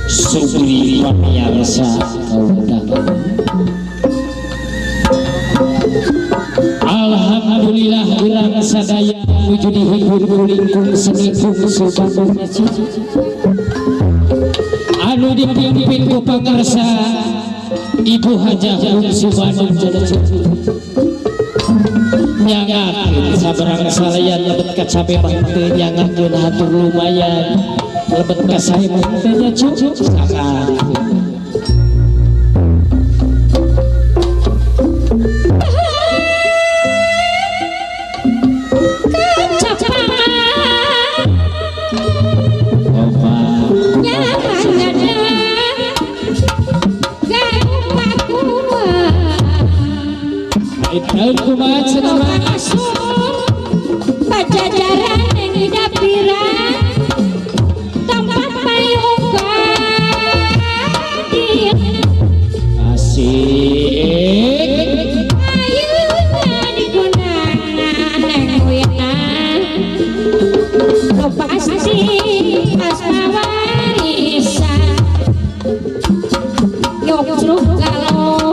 Sugri pamiyarsa kaudang. Alhamdulillah urang sadaya nuju dihibur kulingkung seni fungsu Bandung anu dipimpin ku pangarsa Ibu Hajah Fungsu Bandung nyangakeun sabarang salayan lebet ka cabe mah teu nyangakeun hatur lumayan lebet ka sae mah teu nya cu sakan aku macenah pajajaran yang dapira tempat payungka asik ayuna digunaan neng uyana lo pasti asmawarisan yuk truk kalau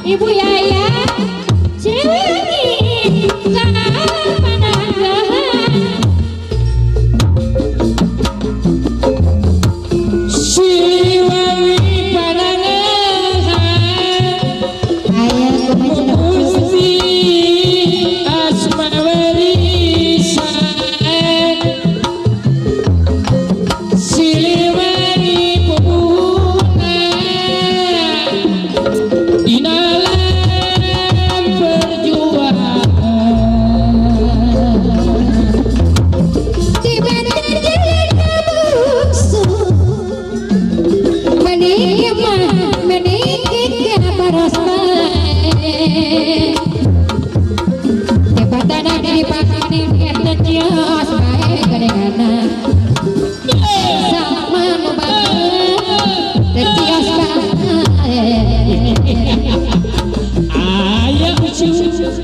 Ibu Yaya Ciwangi Pananggahan Ciwangi Pananggahan ayah Gusti Asmawarisan Siliwangi Pupuna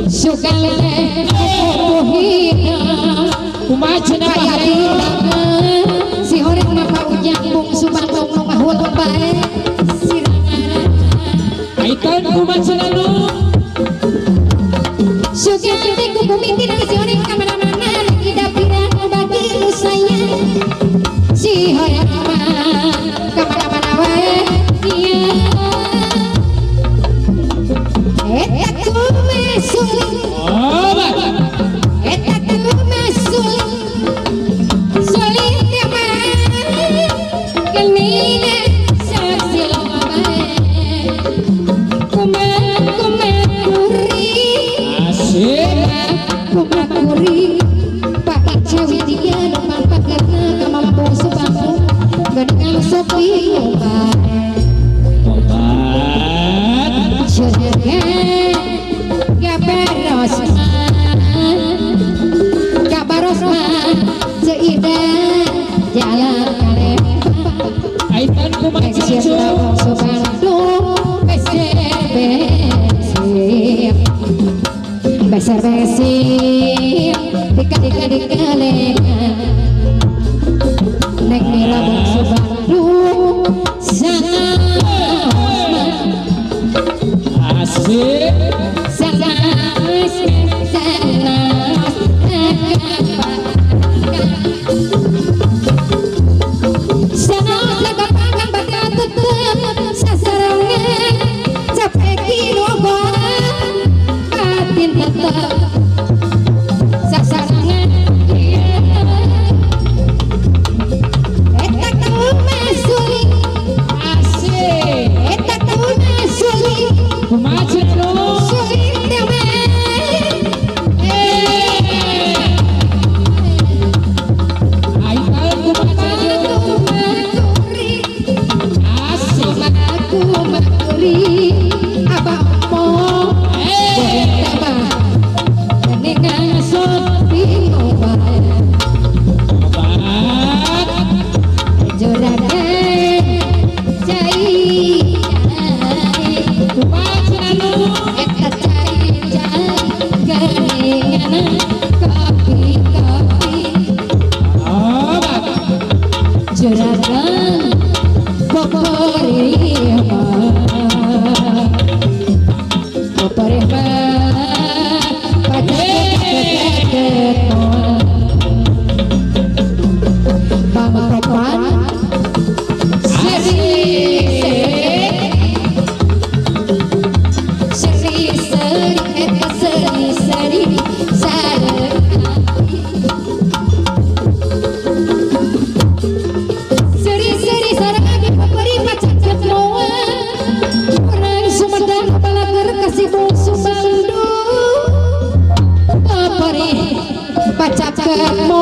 Sukale pohina kumacana bahagia si horeng napa ujang bungsu Bandung nu ngahul bae sirangan aitan kumacana nu sukale ku kumitin si horeng ka mana-mana lagi dapiran bagi nu sayang si horeng ka mana-mana wae iya beser-besir dika-dika-dika-leka nek mila bungsu Bandung sangat asik sangat sangat lagapangan bakal tetep sasarangan capek kiloba batin tetep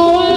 Jawa